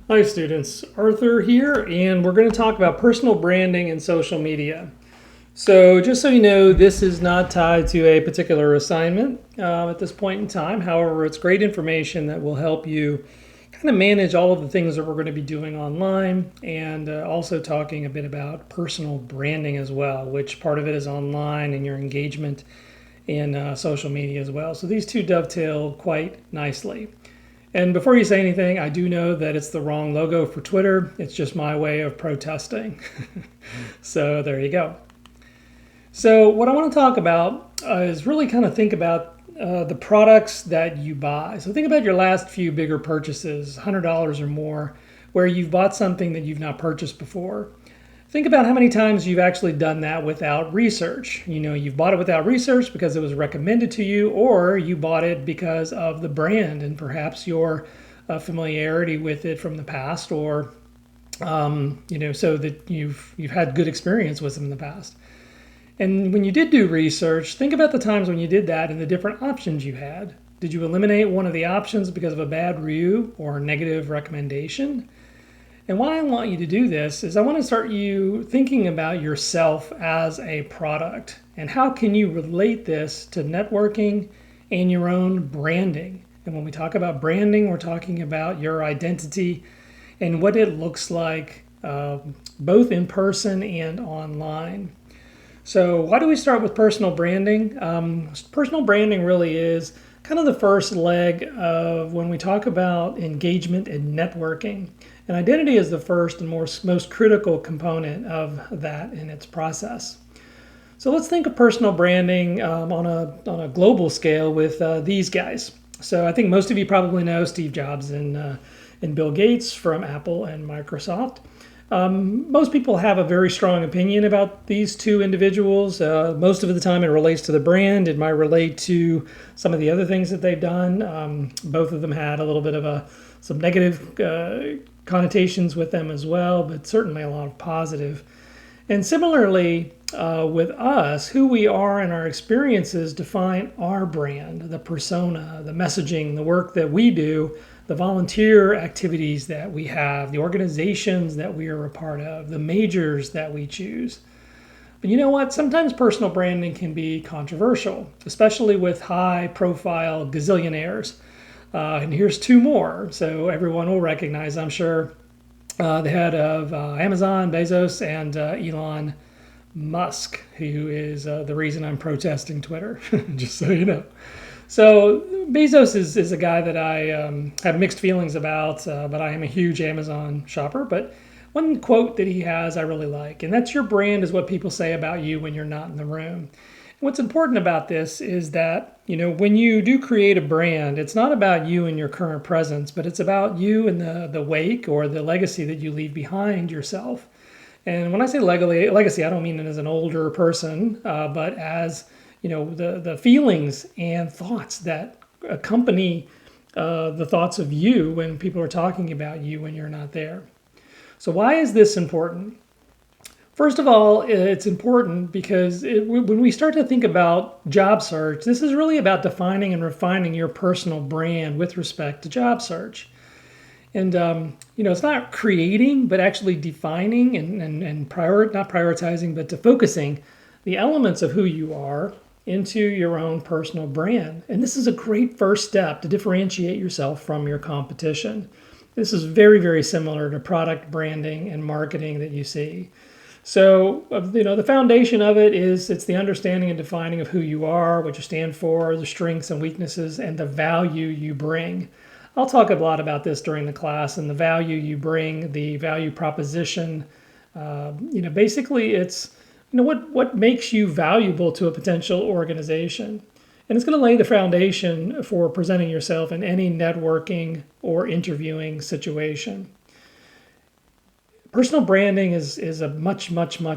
Hi students, Arthur here, and we're going to talk about personal branding and social media. So just so you know, this is not tied to a particular assignment at this point in time. However, it's great information that will help you kind of manage all of the things that we're going to be doing online, and also talking a bit about personal branding as well, which part of it is online and your engagement in social media as well. So these two dovetail quite nicely. And before you say anything, I do know that it's the wrong logo for Twitter. It's just my way of protesting. So there you go. So what I want to talk about is really kind of think about the products that you buy. So think about your last few bigger purchases, $100 or more, where you've bought something that you've not purchased before. Think about how many times you've actually done that without research. You've bought it without research because it was recommended to you, or you bought it because of the brand and perhaps your familiarity with it from the past, or so that you've had good experience with them in the past. And when you did do research, think about the times when you did that and the different options you had. Did you eliminate one of the options because of a bad review or negative recommendation? And why I want you to do this is I want to start you thinking about yourself as a product and how can you relate this to networking and your own branding. And when we talk about branding, we're talking about your identity and what it looks like both in person and online. So why do we start with personal branding? Personal branding really is kind of the first leg of when we talk about engagement and networking. And identity is the first and most critical component of that in its process. So let's think of personal branding on a global scale with these guys. So I think most of you probably know Steve Jobs and Bill Gates from Apple and Microsoft. Most people have a very strong opinion about these two individuals. Most of the time it relates to the brand. It might relate to some of the other things that they've done. Both of them had a little bit of some negative connotations with them as well, but certainly a lot of positive. And similarly, with us, who we are and our experiences define our brand, the persona, the messaging, the work that we do, the volunteer activities that we have, the organizations that we are a part of, the majors that we choose. But you know what? Sometimes personal branding can be controversial, especially with high profile gazillionaires. And here's two more, so everyone will recognize, I'm sure, the head of Amazon, Bezos, and Elon Musk, who is the reason I'm protesting Twitter, just so you know. So Bezos is a guy that I have mixed feelings about, but I am a huge Amazon shopper. But one quote that he has I really like, and that's your brand is what people say about you when you're not in the room. What's important about this is that, when you do create a brand, it's not about you and your current presence, but it's about you and the wake or the legacy that you leave behind yourself. And when I say legacy, I don't mean it as an older person, but as, the feelings and thoughts that accompany the thoughts of you when people are talking about you when you're not there. So why is this important? First of all, it's important because when we start to think about job search, this is really about defining and refining your personal brand with respect to job search. And, it's not creating, but actually defining and not prioritizing, but to focusing the elements of who you are into your own personal brand. And this is a great first step to differentiate yourself from your competition. This is very, very similar to product branding and marketing that you see. So, the foundation of it's the understanding and defining of who you are, what you stand for, the strengths and weaknesses, and the value you bring. I'll talk a lot about this during the class and the value you bring, the value proposition. Basically it's, what makes you valuable to a potential organization. And it's going to lay the foundation for presenting yourself in any networking or interviewing situation. Personal branding is a much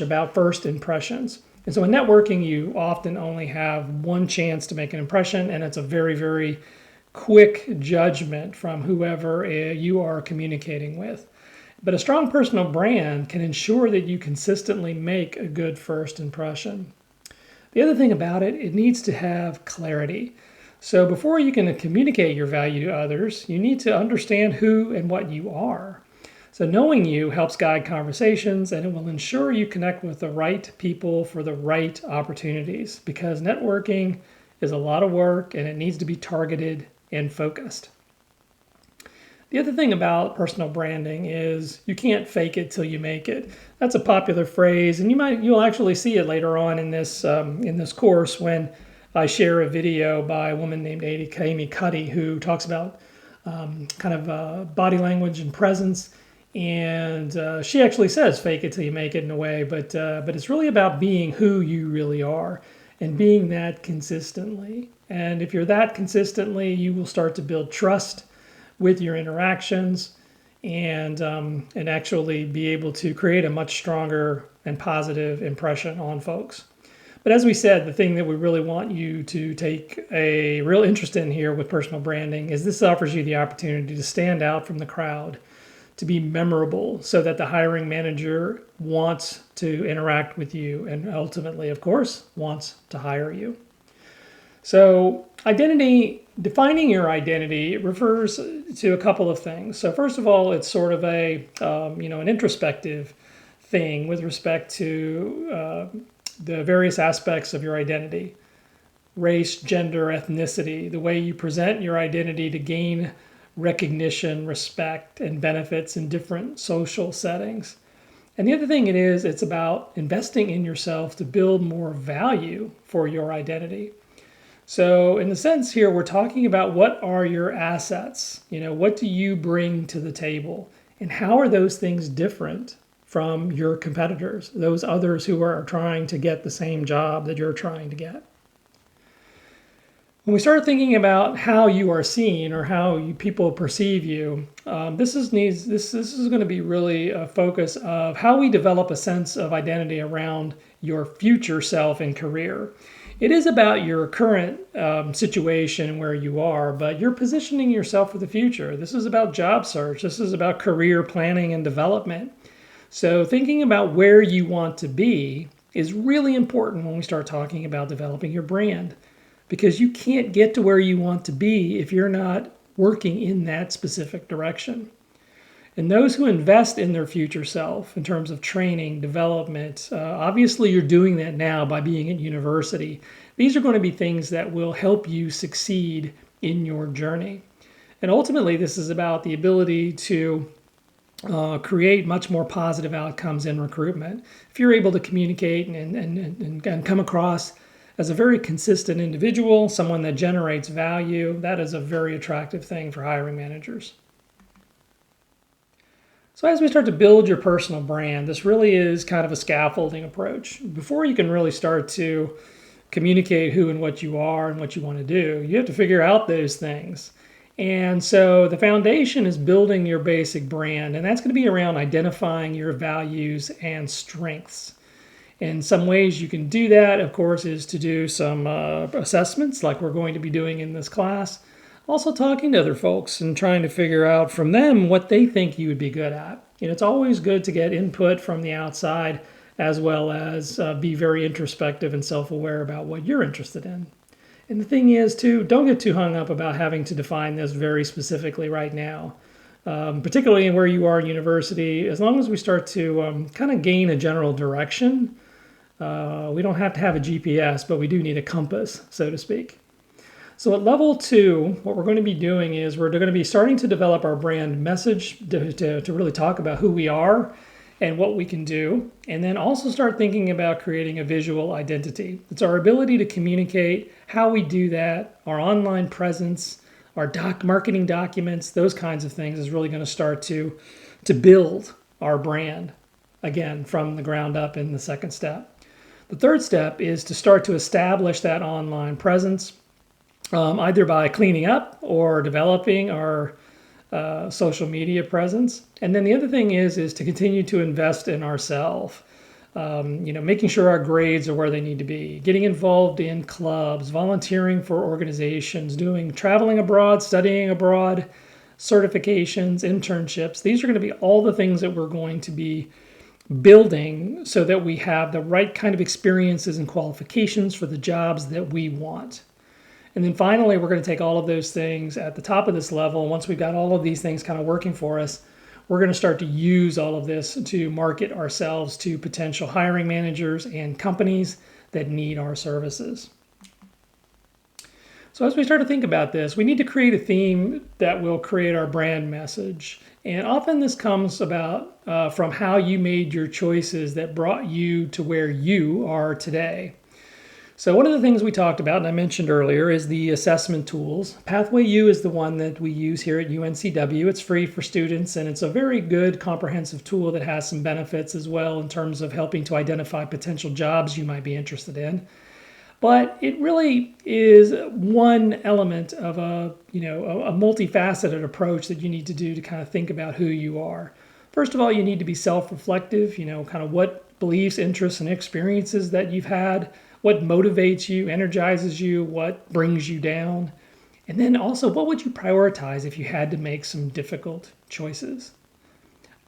about first impressions. And so in networking, you often only have one chance to make an impression, and it's a very, very quick judgment from whoever you are communicating with. But a strong personal brand can ensure that you consistently make a good first impression. The other thing about it needs to have clarity. So before you can communicate your value to others, you need to understand who and what you are. So knowing you helps guide conversations, and it will ensure you connect with the right people for the right opportunities, because networking is a lot of work and it needs to be targeted and focused. The other thing about personal branding is you can't fake it till you make it. That's a popular phrase, and you'll actually see it later on in this course when I share a video by a woman named Amy Cuddy, who talks about body language and presence. And she actually says fake it till you make it in a way, but it's really about being who you really are and being that consistently. And if you're that consistently, you will start to build trust with your interactions and actually be able to create a much stronger and positive impression on folks. But as we said, the thing that we really want you to take a real interest in here with personal branding is this offers you the opportunity to stand out from the crowd, to be memorable so that the hiring manager wants to interact with you and ultimately, of course, wants to hire you. So defining your identity refers to a couple of things. So first of all, it's sort of an introspective thing with respect to the various aspects of your identity: race, gender, ethnicity, the way you present your identity to gain recognition, respect, and benefits in different social settings. And the other thing it's about investing in yourself to build more value for your identity. So in the sense here, we're talking about what are your assets? What do you bring to the table? And how are those things different from your competitors, those others who are trying to get the same job that you're trying to get? When we start thinking about how you are seen or how people perceive you, this is going to be really a focus of how we develop a sense of identity around your future self and career. It is about your current situation where you are, but you're positioning yourself for the future. This is about job search. This is about career planning and development. So thinking about where you want to be is really important when we start talking about developing your brand, because you can't get to where you want to be if you're not working in that specific direction. And those who invest in their future self in terms of training, development, obviously you're doing that now by being at university. These are going to be things that will help you succeed in your journey. And ultimately, this is about the ability to create much more positive outcomes in recruitment. If you're able to communicate and come across as a very consistent individual, someone that generates value, that is a very attractive thing for hiring managers. So as we start to build your personal brand, this really is kind of a scaffolding approach. Before you can really start to communicate who and what you are and what you want to do, you have to figure out those things. And so the foundation is building your basic brand, and that's going to be around identifying your values and strengths. In some ways you can do that, of course, is to do some assessments like we're going to be doing in this class. Also talking to other folks and trying to figure out from them what they think you would be good at. It's always good to get input from the outside as well as be very introspective and self-aware about what you're interested in. And the thing is, too, don't get too hung up about having to define this very specifically right now, particularly in where you are in university. As long as we start to kind of gain a general direction, we don't have to have a GPS, but we do need a compass, so to speak. So at level 2, what we're going to be doing is we're going to be starting to develop our brand message to really talk about who we are and what we can do, and then also start thinking about creating a visual identity. It's our ability to communicate how we do that, our online presence, our marketing documents, those kinds of things is really going to start to build our brand, again, from the ground up in the second step. The third step is to start to establish that online presence, either by cleaning up or developing our social media presence. And then the other thing is to continue to invest in ourselves, making sure our grades are where they need to be, getting involved in clubs, volunteering for organizations, traveling abroad, studying abroad, certifications, internships. These are going to be all the things that we're going to be building so that we have the right kind of experiences and qualifications for the jobs that we want. And then finally, we're going to take all of those things at the top of this level. Once we've got all of these things kind of working for us, we're going to start to use all of this to market ourselves to potential hiring managers and companies that need our services. So as we start to think about this, we need to create a theme that will create our brand message. And often this comes about from how you made your choices that brought you to where you are today. So one of the things we talked about, and I mentioned earlier, is the assessment tools. Pathway U is the one that we use here at UNCW. It's free for students, and it's a very good comprehensive tool that has some benefits as well in terms of helping to identify potential jobs you might be interested in. But it really is one element of a multifaceted approach that you need to do to kind of think about who you are. First of all, you need to be self-reflective, kind of what beliefs, interests, and experiences that you've had, what motivates you, energizes you, what brings you down. And then also, what would you prioritize if you had to make some difficult choices?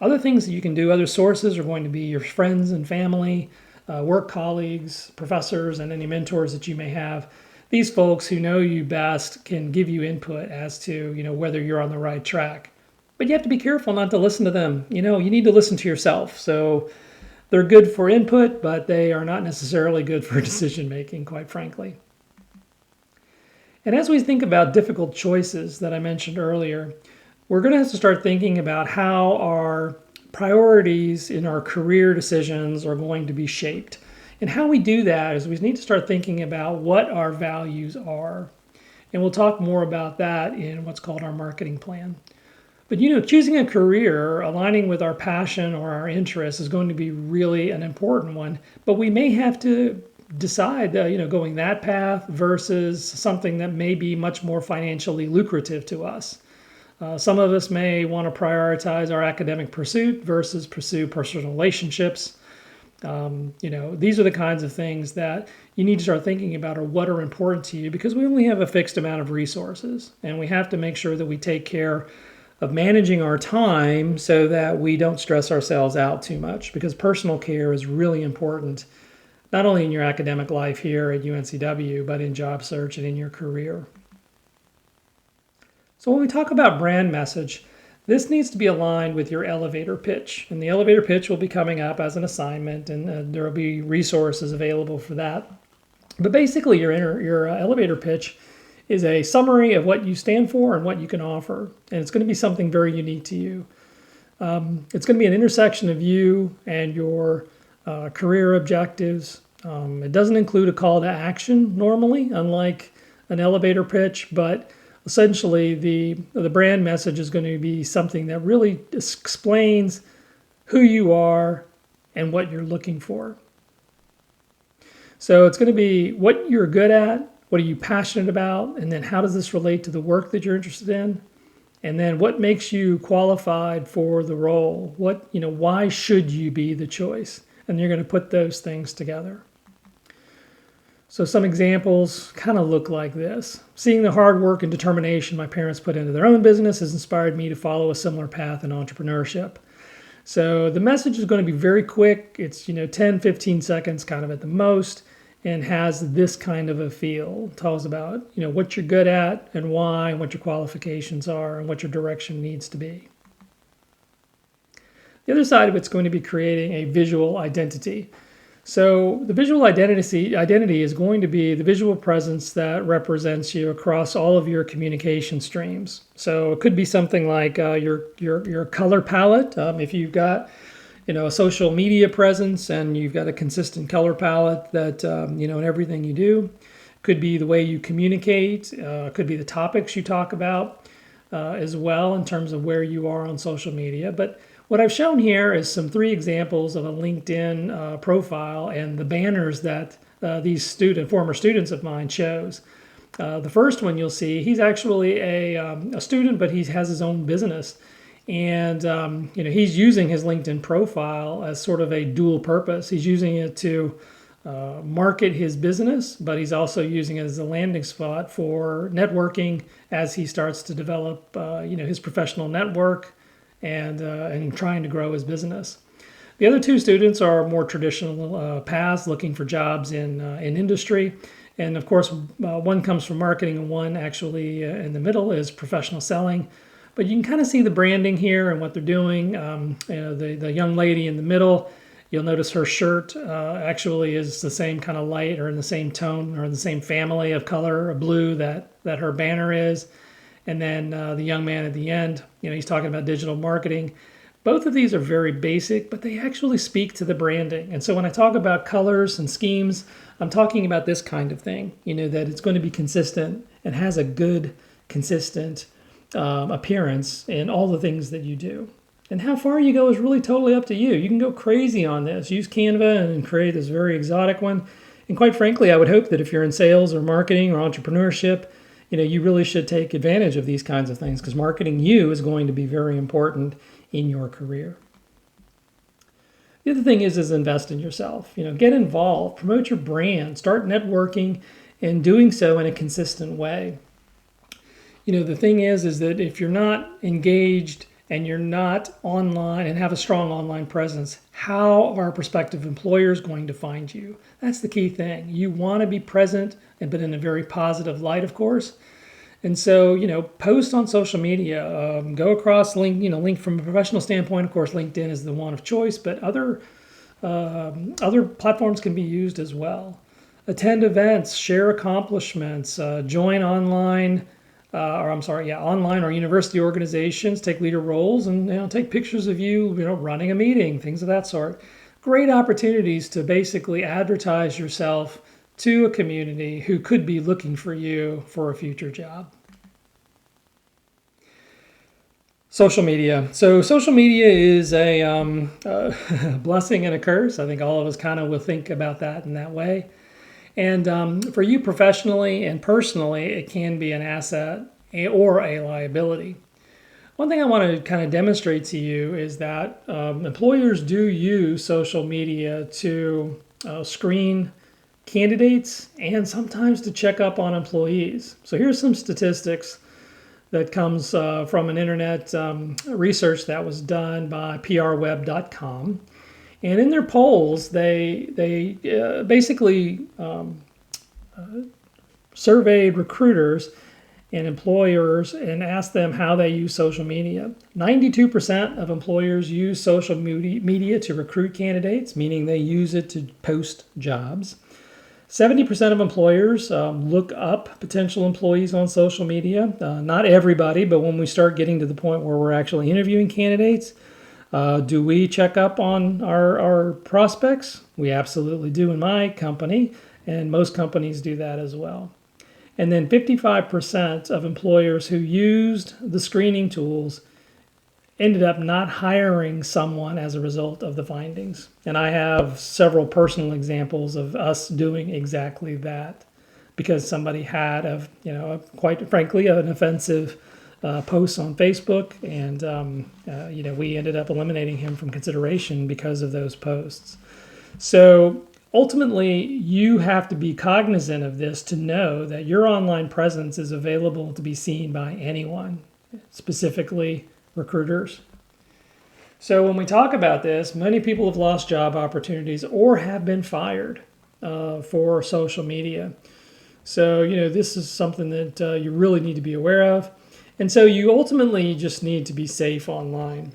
Other things that you can do, other sources are going to be your friends and family, work colleagues, professors, and any mentors that you may have. These folks who know you best can give you input as to whether you're on the right track. But you have to be careful not to listen to them. You need to listen to yourself. So they're good for input, but they are not necessarily good for decision making, quite frankly. And as we think about difficult choices that I mentioned earlier, we're going to have to start thinking about how our priorities in our career decisions are going to be shaped. And how we do that is we need to start thinking about what our values are. And we'll talk more about that in what's called our marketing plan. But choosing a career aligning with our passion or our interests is going to be really an important one. But we may have to decide, going that path versus something that may be much more financially lucrative to us. Some of us may want to prioritize our academic pursuit versus pursue personal relationships. These are the kinds of things that you need to start thinking about, or what are important to you, because we only have a fixed amount of resources, and we have to make sure that we take care of managing our time so that we don't stress ourselves out too much, because personal care is really important, not only in your academic life here at UNCW, but in job search and in your career. So when we talk about brand message, this needs to be aligned with your elevator pitch. And the elevator pitch will be coming up as an assignment, and there will be resources available for that. But basically, your elevator pitch is a summary of what you stand for and what you can offer. And it's going to be something very unique to you. It's going to be an intersection of you and your career objectives. It doesn't include a call to action normally, unlike an elevator pitch, but essentially the brand message is going to be something that really explains who you are and what you're looking for. So it's going to be what you're good at, what are you passionate about, and then how does this relate to the work that you're interested in, and then what makes you qualified for the role. Why should you be the choice? And you're going to put those things together. So some examples kind of look like this. Seeing the hard work and determination my parents put into their own business has inspired me to follow a similar path in entrepreneurship. So the message is going to be very quick. It's 10, 15 seconds kind of at the most, and has this kind of a feel. It tells about what you're good at and why, and what your qualifications are, and what your direction needs to be. The other side of it's going to be creating a visual identity. So the visual identity is going to be the visual presence that represents you across all of your communication streams. So it could be something like your color palette. If you've got a social media presence and you've got a consistent color palette that in everything you do. Could be the way you communicate. Could be the topics you talk about as well in terms of where you are on social media. But what I've shown here is 3 examples of a LinkedIn profile and the banners that these former students of mine chose. The first one you'll see, he's actually a student, but he has his own business. And he's using his LinkedIn profile as sort of a dual purpose. He's using it to market his business, but he's also using it as a landing spot for networking as he starts to develop his professional network and trying to grow his business. The other 2 students are more traditional paths, looking for jobs in industry. And of course, one comes from marketing and one actually in the middle is professional selling. But you can kind of see the branding here and what they're doing. The young lady in the middle, you'll notice her shirt actually is the same kind of light or in the same tone or in the same family of color, of blue that her banner is. And then the young man at the end, he's talking about digital marketing. Both of these are very basic, but they actually speak to the branding. And so when I talk about colors and schemes, I'm talking about this kind of thing, that it's going to be consistent and has a good, consistent appearance in all the things that you do. And how far you go is really totally up to you. You can go crazy on this. Use Canva and create this very exotic one. And quite frankly, I would hope that if you're in sales or marketing or entrepreneurship, you really should take advantage of these kinds of things because marketing you is going to be very important in your career. The other thing is invest in yourself. Get involved, promote your brand, start networking, and doing so in a consistent way. The thing is that if you're not engaged and you're not online and have a strong online presence, how are prospective employers going to find you? That's the key thing. You want to be present, but in a very positive light, of course. And so, post on social media, go across link from a professional standpoint. Of course, LinkedIn is the one of choice, but other platforms can be used as well. Attend events, share accomplishments, join online or university organizations, take leader roles, and take pictures of you, running a meeting, things of that sort. Great opportunities to basically advertise yourself to a community who could be looking for you for a future job. Social media. So social media is a blessing and a curse. I think all of us kind of will think about that in that way. And for you professionally and personally, it can be an asset or a liability. One thing I want to kind of demonstrate to you is that employers do use social media to screen candidates and sometimes to check up on employees. So here's some statistics that comes from an internet research that was done by prweb.com. And in their polls, they basically surveyed recruiters and employers and asked them how they use social media. 92% of employers use social media to recruit candidates, meaning they use it to post jobs. 70% of employers look up potential employees on social media. Not everybody, but when we start getting to the point where we're actually interviewing candidates, do we check up on our prospects? We absolutely do in my company, and most companies do that as well. And then 55% of employers who used the screening tools ended up not hiring someone as a result of the findings. And I have several personal examples of us doing exactly that because somebody had, quite frankly, an offensive post on Facebook, and we ended up eliminating him from consideration because of those posts. So ultimately, you have to be cognizant of this to know that your online presence is available to be seen by anyone, specifically recruiters. So when we talk about this, many people have lost job opportunities or have been fired for social media. So, this is something that you really need to be aware of. And so you ultimately just need to be safe online.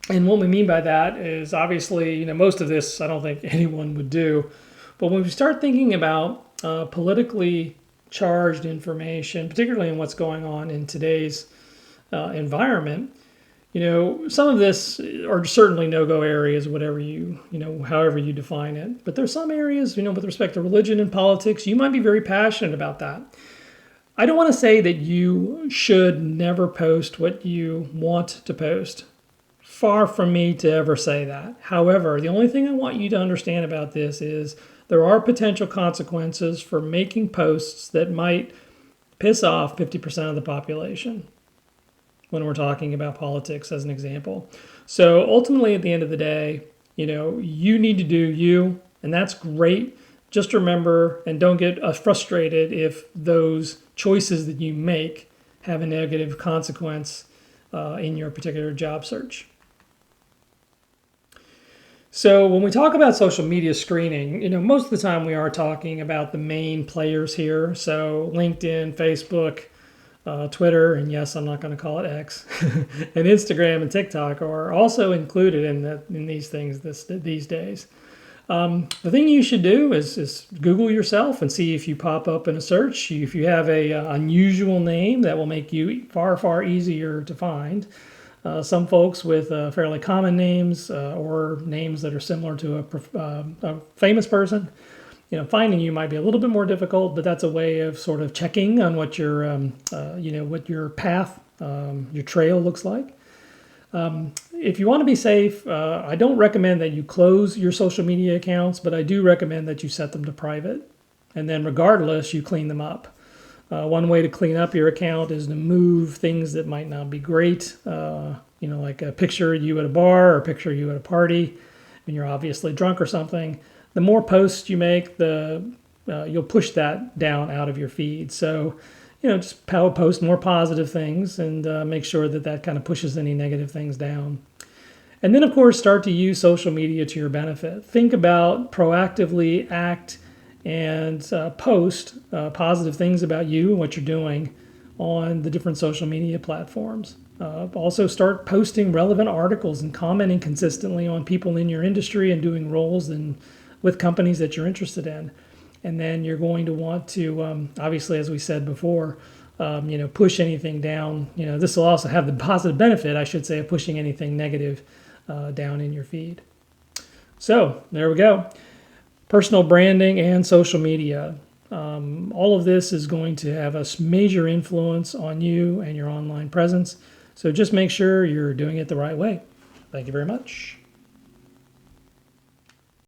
And what we mean by that is obviously, most of this I don't think anyone would do. But when we start thinking about politically charged information, particularly in what's going on in today's environment, some of this are certainly no-go areas, whatever however you define it. But there's some areas, with respect to religion and politics, you might be very passionate about that. I don't want to say that you should never post what you want to post. Far from me to ever say that. However, the only thing I want you to understand about this is there are potential consequences for making posts that might piss off 50% of the population when we're talking about politics as an example. So ultimately, at the end of the day, you need to do you, and that's great. Just remember and don't get frustrated if those choices that you make have a negative consequence in your particular job search. So when we talk about social media screening, most of the time we are talking about the main players here. So LinkedIn, Facebook, Twitter, and yes, I'm not going to call it X, and Instagram and TikTok are also included in these things these days. The thing you should do is Google yourself and see if you pop up in a search. If you have a unusual name, that will make you far easier to find. Some folks with fairly common names or names that are similar to a famous person, finding you might be a little bit more difficult, but that's a way of sort of checking on what your what your path, your trail looks like. If you want to be safe, I don't recommend that you close your social media accounts, but I do recommend that you set them to private. And then regardless, you clean them up. One way to clean up your account is to move things that might not be great, like a picture of you at a bar or a picture of you at a party when you're obviously drunk or something. The more posts you make, you'll push that down out of your feed. So just post more positive things and make sure that kind of pushes any negative things down. And then, of course, start to use social media to your benefit. Think about proactively act and post positive things about you and what you're doing on the different social media platforms. Also start posting relevant articles and commenting consistently on people in your industry and doing roles with companies that you're interested in. And then you're going to want to, obviously, as we said before, push anything down. This will also have the positive benefit, I should say, of pushing anything negative down in your feed. So there we go. Personal branding and social media. All of this is going to have a major influence on you and your online presence. So just make sure you're doing it the right way. Thank you very much.